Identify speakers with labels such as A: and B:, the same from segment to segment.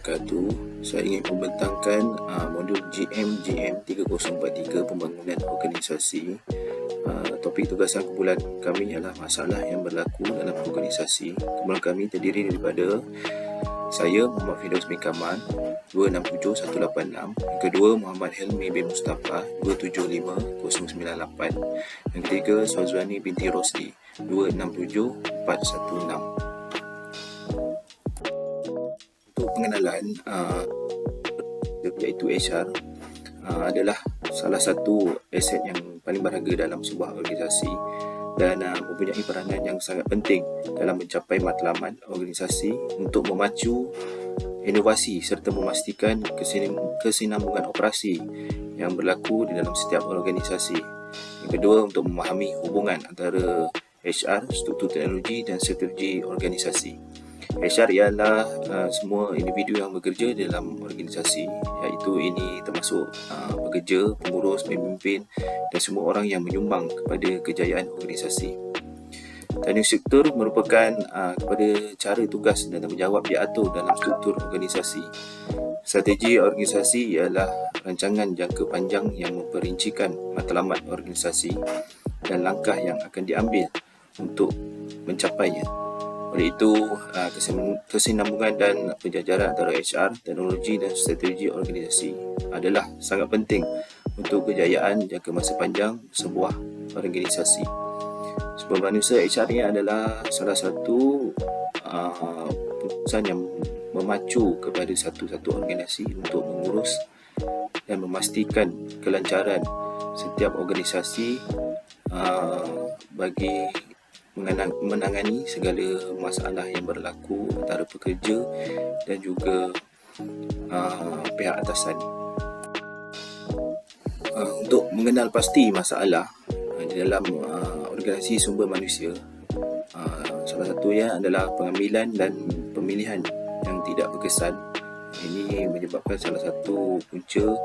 A: wabarakatuh. Saya ingin membentangkan modul GM 3043 Pembangunan Organisasi. Topik tugasan kumpulan kami ialah masalah yang berlaku dalam organisasi. Kumpulan kami terdiri daripada saya, Muhammad Firdaus bin Kamal, 267186. Yang kedua, Muhammad Helmi bin Mustafa, 275098. Yang ketiga, Swazwani binti Rosli, 267416. Untuk pengenalan, iaitu HR adalah salah satu aset yang paling berharga dalam sebuah organisasi dan mempunyai peranan yang sangat penting dalam mencapai matlamat organisasi untuk memacu inovasi serta memastikan kesinambungan operasi yang berlaku di dalam setiap organisasi. Yang kedua, untuk memahami hubungan antara HR, struktur teknologi dan strategi organisasi. HR ialah semua individu yang bekerja dalam organisasi, iaitu ini termasuk pekerja, pengurus, pemimpin dan semua orang yang menyumbang kepada kejayaan organisasi. Dan struktur merupakan kepada cara tugas dan tanggungjawab diatur dalam struktur organisasi. Strategi organisasi ialah rancangan jangka panjang yang memperincikan matlamat organisasi dan langkah yang akan diambil untuk mencapainya. Oleh itu, kesinambungan dan penjajaran antara HR, teknologi dan strategi organisasi adalah sangat penting untuk kejayaan jangka masa panjang sebuah organisasi. Sebab manusia, HR ini adalah salah satu pengurusan yang memacu kepada satu-satu organisasi untuk mengurus dan memastikan kelancaran setiap organisasi bagi menangani segala masalah yang berlaku antara pekerja dan juga pihak atasan. Untuk mengenal pasti masalah di dalam organisasi sumber manusia, salah satunya adalah pengambilan dan pemilihan yang tidak berkesan. Ini menyebabkan salah satu punca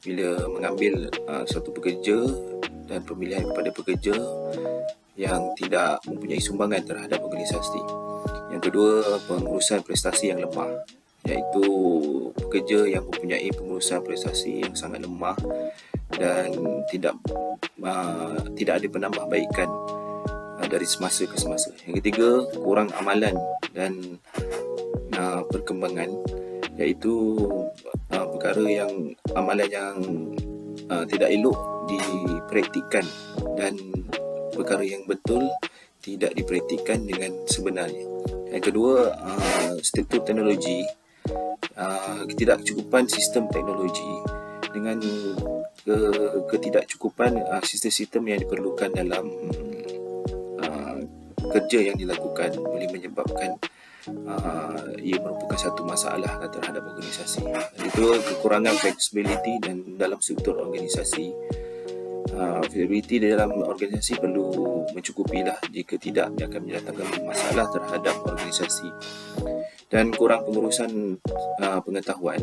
A: bila mengambil satu pekerja dan pemilihan kepada pekerja yang tidak mempunyai sumbangan terhadap organisasi. Yang kedua, pengurusan prestasi yang lemah, iaitu pekerja yang mempunyai pengurusan prestasi yang sangat lemah dan tidak ada penambahbaikan dari semasa ke semasa. Yang ketiga, kurang amalan dan perkembangan, iaitu perkara yang amalan yang tidak elok dipraktikkan dan perkara yang betul tidak dipraktikkan dengan sebenarnya. Yang kedua, struktur teknologi, ketidakcukupan sistem teknologi dengan ketidakcukupan sistem-sistem yang diperlukan dalam kerja yang dilakukan boleh menyebabkan ia merupakan satu masalah terhadap organisasi. Itu kekurangan flexibility dan dalam struktur organisasi. Flexibility di dalam organisasi perlu mencukupilah, jika tidak dia akan mendatangkan masalah terhadap organisasi. Dan kurang pengurusan pengetahuan.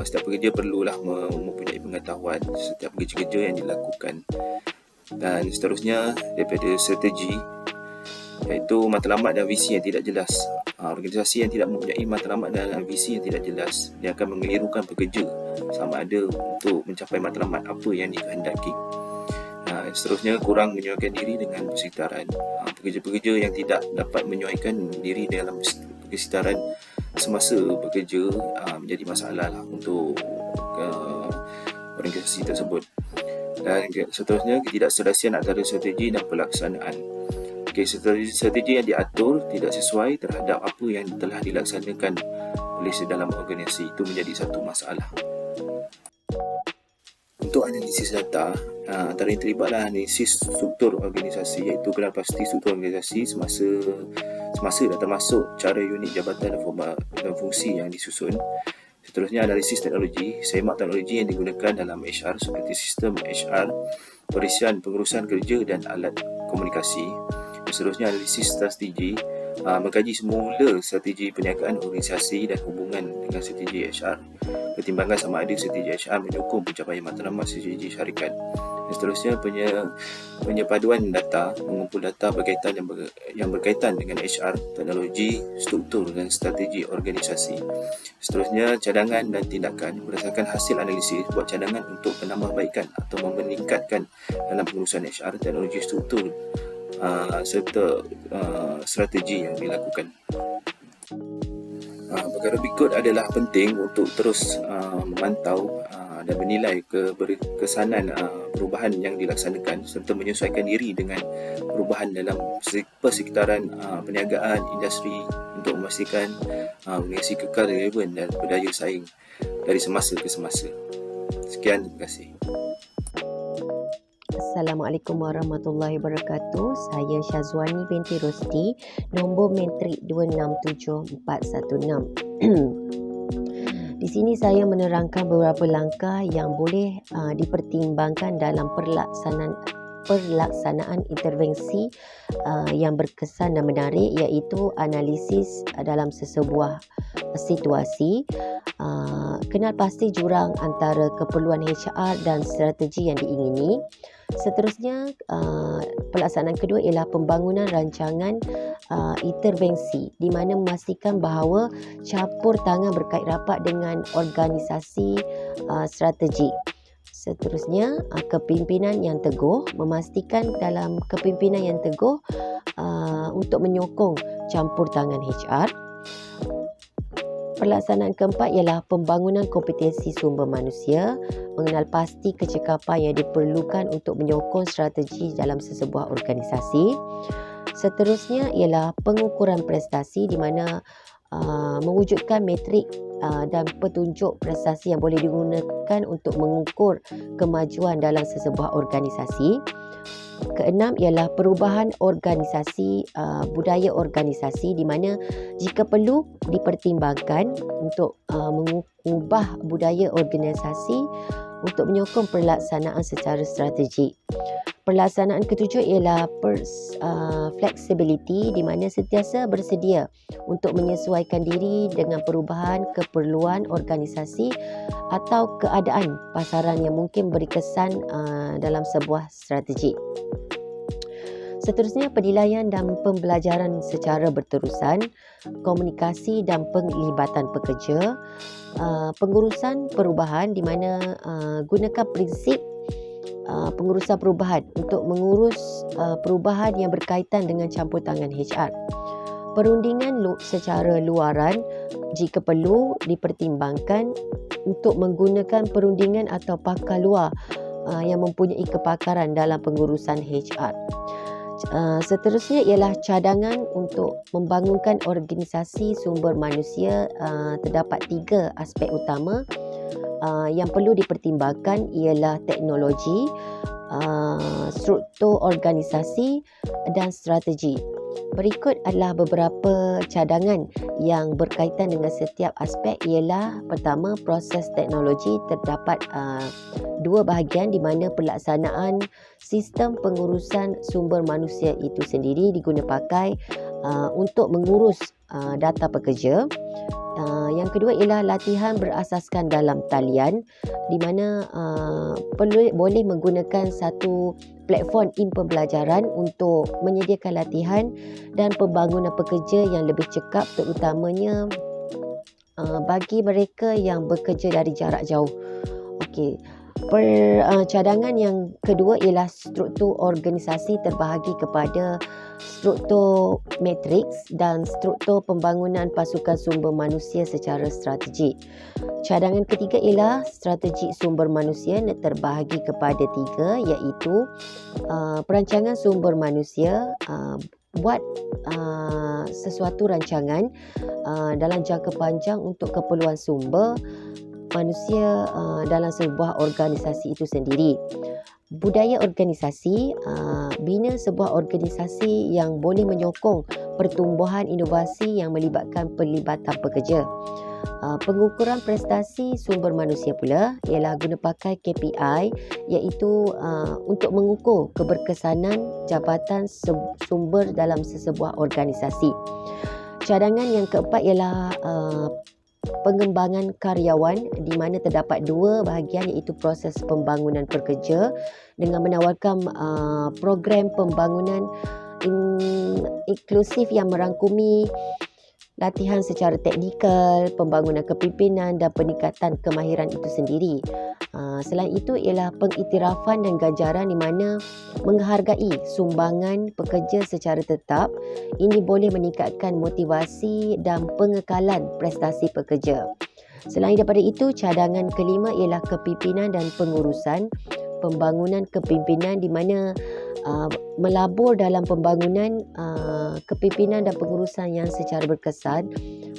A: Setiap pekerja perlulah mempunyai pengetahuan setiap kerja-kerja yang dilakukan. Dan seterusnya, daripada strategi, iaitu matlamat dan visi yang tidak jelas. Organisasi yang tidak mempunyai matlamat dan visi yang tidak jelas, dia akan mengelirukan pekerja sama ada untuk mencapai matlamat apa yang dikehendaki. Seterusnya, kurang menyesuaikan diri dengan persekitaran. Pekerja-pekerja yang tidak dapat menyesuaikan diri dalam persekitaran semasa bekerja menjadi masalah untuk organisasi tersebut. Dan seterusnya, ketidakselesaian antara strategi dan pelaksanaan. Strategi yang diatur tidak sesuai terhadap apa yang telah dilaksanakan oleh dalam organisasi, itu menjadi satu masalah. Untuk analisis data, antara yang terlibatlah analisis struktur organisasi, iaitu kenal pasti struktur organisasi semasa data masuk, cara unit jabatan dan fungsi yang disusun. Seterusnya, analisis teknologi, semak teknologi yang digunakan dalam HR seperti sistem HR, perisian pengurusan kerja dan alat komunikasi. Seterusnya, analisis strategi, mengkaji semula strategi perniagaan organisasi dan hubungan dengan strategi HR. Pertimbangkan sama ada strategi HR menyokong pencapaian matlamat strategi syarikat. Dan seterusnya, penyepaduan data, mengumpul data berkaitan yang berkaitan dengan HR, teknologi, struktur dan strategi organisasi. Seterusnya, cadangan dan tindakan. Berdasarkan hasil analisis, buat cadangan untuk penambahbaikan atau meningkatkan dalam pengurusan HR, teknologi, struktur serta strategi yang dilakukan. Perkara berikut adalah penting untuk terus memantau dan menilai keberkesanan perubahan yang dilaksanakan serta menyesuaikan diri dengan perubahan dalam persekitaran perniagaan, industri untuk memastikan organisasi kekal relevan dan berdaya saing dari semasa ke semasa. Sekian, terima kasih.
B: Assalamualaikum warahmatullahi wabarakatuh. Saya Syazwani binti Rosti, nombor metrik 267416. Di sini saya menerangkan beberapa langkah yang boleh dipertimbangkan dalam pelaksanaan intervensi yang berkesan dan menarik, iaitu analisis dalam sesebuah situasi. Kenal pasti jurang antara keperluan HR dan strategi yang diingini. Seterusnya, pelaksanaan kedua ialah pembangunan rancangan intervensi, di mana memastikan bahawa campur tangan berkait rapat dengan organisasi strategi. Seterusnya, kepimpinan yang teguh, memastikan dalam kepimpinan yang teguh untuk menyokong campur tangan HR. Pelaksanaan keempat ialah pembangunan kompetensi sumber manusia, mengenal pasti kecekapan yang diperlukan untuk menyokong strategi dalam sesebuah organisasi. Seterusnya ialah pengukuran prestasi, di mana mewujudkan metrik dan petunjuk prestasi yang boleh digunakan untuk mengukur kemajuan dalam sesebuah organisasi. Keenam ialah perubahan organisasi, budaya organisasi, di mana jika perlu dipertimbangkan untuk mengubah budaya organisasi untuk menyokong pelaksanaan secara strategik. Pelaksanaan ketujuh ialah flexibility, di mana sentiasa bersedia untuk menyesuaikan diri dengan perubahan keperluan organisasi atau keadaan pasaran yang mungkin beri kesan dalam sebuah strategi. Seterusnya, penilaian dan pembelajaran secara berterusan, komunikasi dan penglibatan pekerja, pengurusan perubahan, di mana gunakan prinsip pengurusan perubahan untuk mengurus perubahan yang berkaitan dengan campur tangan HR. Perundingan secara luaran, jika perlu dipertimbangkan untuk menggunakan perundingan atau pakar luar yang mempunyai kepakaran dalam pengurusan HR. Seterusnya ialah cadangan untuk membangunkan organisasi sumber manusia. Terdapat 3 aspek utama yang perlu dipertimbangkan, ialah teknologi, struktur organisasi dan strategi. Berikut adalah beberapa cadangan yang berkaitan dengan setiap aspek. Ialah pertama, proses teknologi. Terdapat 2 bahagian, di mana pelaksanaan sistem pengurusan sumber manusia itu sendiri diguna pakai untuk mengurus data pekerja. Yang kedua ialah latihan berasaskan dalam talian, di mana boleh menggunakan satu platform pembelajaran untuk menyediakan latihan dan pembangunan pekerja yang lebih cekap, terutamanya bagi mereka yang bekerja dari jarak jauh. Okey. Cadangan yang kedua ialah struktur organisasi, terbahagi kepada struktur matriks dan struktur pembangunan pasukan sumber manusia secara strategik. Cadangan ketiga ialah strategi sumber manusia, terbahagi kepada 3, iaitu perancangan sumber manusia, buat sesuatu rancangan dalam jangka panjang untuk keperluan sumber manusia dalam sebuah organisasi itu sendiri. Budaya organisasi, bina sebuah organisasi yang boleh menyokong pertumbuhan inovasi yang melibatkan pelibatan pekerja. Pengukuran prestasi sumber manusia pula ialah guna pakai KPI, iaitu untuk mengukur keberkesanan jabatan sumber dalam sesebuah organisasi. Cadangan yang keempat ialah pengembangan karyawan, di mana terdapat dua bahagian, iaitu proses pembangunan pekerja dengan menawarkan program pembangunan inklusif yang merangkumi latihan secara teknikal, pembangunan kepimpinan dan peningkatan kemahiran itu sendiri. Selain itu ialah pengiktirafan dan ganjaran, di mana menghargai sumbangan pekerja secara tetap. Ini boleh meningkatkan motivasi dan pengekalan prestasi pekerja. Selain daripada itu, cadangan kelima ialah kepimpinan dan pengurusan. Pembangunan kepimpinan, di mana melabur dalam pembangunan kepimpinan dan pengurusan yang secara berkesan,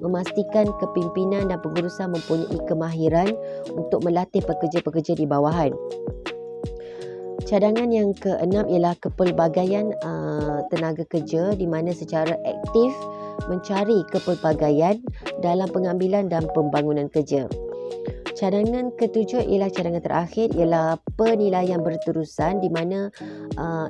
B: memastikan kepimpinan dan pengurusan mempunyai kemahiran untuk melatih pekerja-pekerja di bawahan. Cadangan yang keenam ialah kepelbagaian tenaga kerja, di mana secara aktif mencari kepelbagaian dalam pengambilan dan pembangunan kerja. Cadangan ketujuh ialah cadangan terakhir, ialah penilaian berterusan, di mana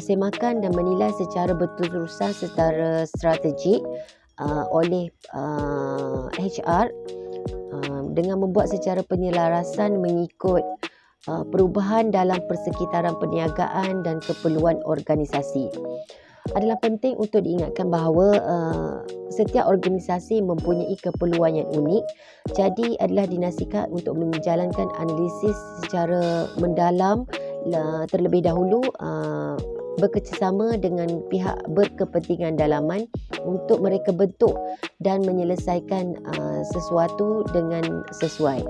B: semakan dan menilai secara berterusan secara strategik oleh HR dengan membuat secara penyelarasan mengikut perubahan dalam persekitaran perniagaan dan keperluan organisasi. Adalah penting untuk diingatkan bahawa setiap organisasi mempunyai keperluan yang unik, jadi adalah dinasihat untuk menjalankan analisis secara mendalam terlebih dahulu, bekerjasama dengan pihak berkepentingan dalaman untuk mereka bentuk dan menyelesaikan sesuatu dengan sesuai.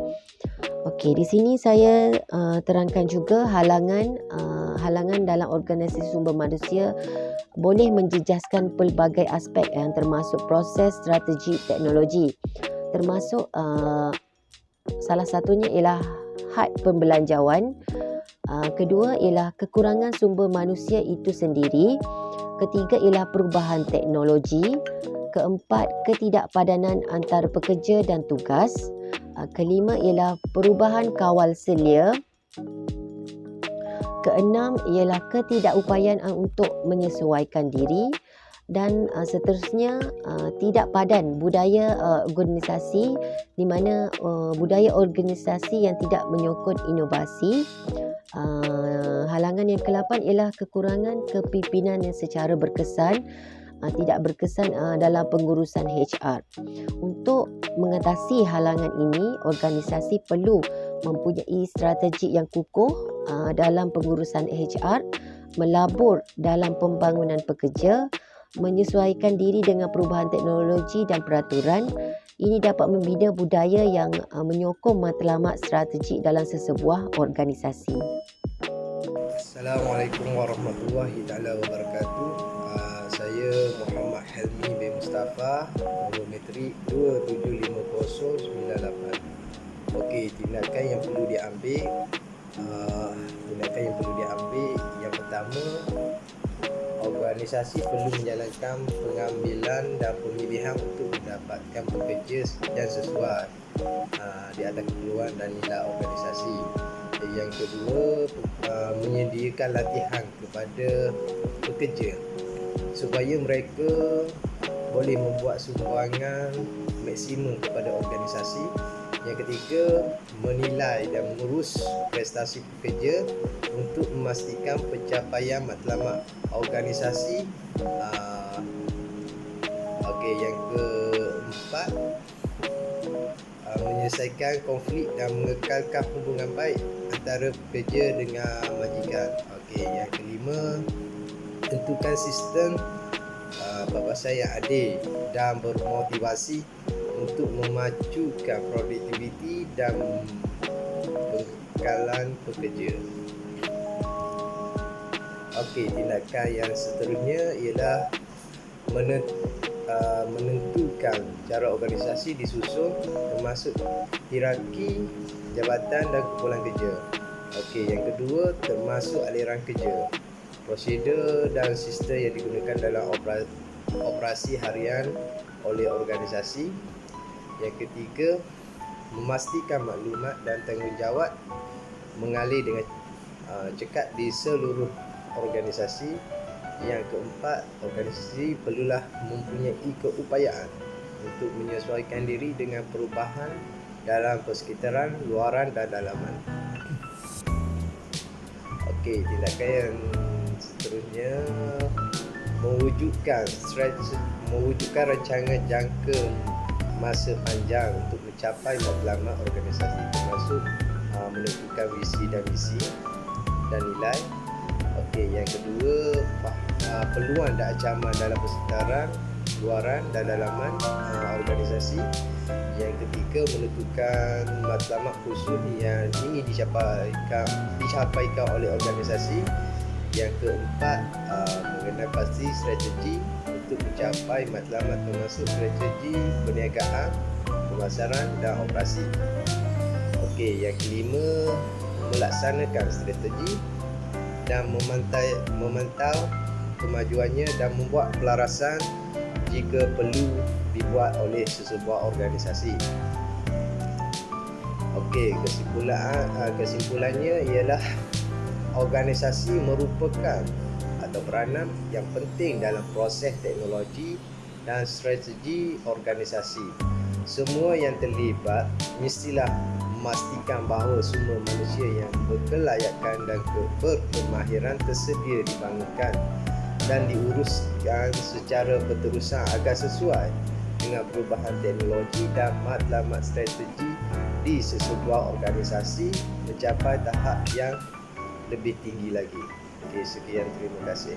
B: Okey, di sini saya terangkan juga halangan dalam organisasi sumber manusia boleh menjejaskan pelbagai aspek yang termasuk proses, strategi, teknologi. Termasuk salah satunya ialah had pembelanjawan. Kedua ialah kekurangan sumber manusia itu sendiri. Ketiga ialah perubahan teknologi. Keempat, ketidakpadanan antara pekerja dan tugas. Kelima ialah perubahan kawal selia. Keenam ialah ketidakupayaan untuk menyesuaikan diri. Dan seterusnya, tidak padan budaya organisasi, di mana budaya organisasi yang tidak menyokong inovasi. Halangan yang ke-8 ialah kekurangan kepimpinan yang secara berkesan, tidak berkesan dalam pengurusan HR. Untuk mengatasi halangan ini, organisasi perlu mempunyai strategi yang kukuh dalam pengurusan HR, melabur dalam pembangunan pekerja, menyesuaikan diri dengan perubahan teknologi dan peraturan. Ini dapat membina budaya yang menyokong matlamat strategik dalam sesebuah organisasi.
C: Assalamualaikum warahmatullahi wabarakatuh. Saya Muhammad Helmi bin Mustafa, nombor metrik 275098. Okey, tindakan yang perlu diambil. Yang pertama, organisasi perlu menjalankan pengambilan dan pemilihan untuk mendapatkan pekerja yang sesuai di atas keperluan dan nilai organisasi. Yang kedua, menyediakan latihan kepada pekerja supaya mereka boleh membuat sumbangan maksimum kepada organisasi. Yang ketiga, menilai dan mengurus prestasi pekerja untuk memastikan pencapaian matlamat organisasi. Yang keempat, menyelesaikan konflik dan mengekalkan hubungan baik antara pekerja dengan majikan. Yang kelima, tentukan sistem perbahasan yang adil dan bermotivasi untuk memajukan produktiviti dan pengekalan pekerja. Tindakan yang seterusnya ialah menentukan cara organisasi disusun, termasuk hierarki, jabatan dan kumpulan kerja. Yang kedua, termasuk aliran kerja, prosedur dan sistem yang digunakan dalam operasi harian oleh organisasi. Yang ketiga, memastikan maklumat dan tanggungjawab mengalir dengan cekat di seluruh organisasi. Yang keempat, organisasi perlulah mempunyai keupayaan untuk menyesuaikan diri dengan perubahan dalam persekitaran, luaran dan dalaman. Okey, tindakan yang seterusnya mewujudkan rancangan jangka masa panjang untuk mencapai matlamat organisasi, termasuk menentukan visi dan misi dan nilai. Okey, yang kedua, peluang dan ancaman dalam persekitaran, luaran dan dalaman organisasi. Yang ketiga, menentukan matlamat khusus yang ingin dicapaikan oleh organisasi. Yang keempat, mengenal pasti strategi untuk mencapai matlamat, termasuk strategi perniagaan, pemasaran dan operasi. Okey, yang kelima, melaksanakan strategi dan memantau kemajuannya dan membuat pelarasan jika perlu dibuat oleh sesebuah organisasi. Okey, kesimpulannya ialah organisasi merupakan atau peranan yang penting dalam proses teknologi dan strategi organisasi. Semua yang terlibat mestilah memastikan bahawa sumber manusia yang berkelayakan dan berkemahiran tersedia dibangunkan dan diuruskan secara berterusan agar sesuai dengan perubahan teknologi dan matlamat strategi di sesebuah organisasi mencapai tahap yang lebih tinggi lagi. Okey, sekian, terima kasih.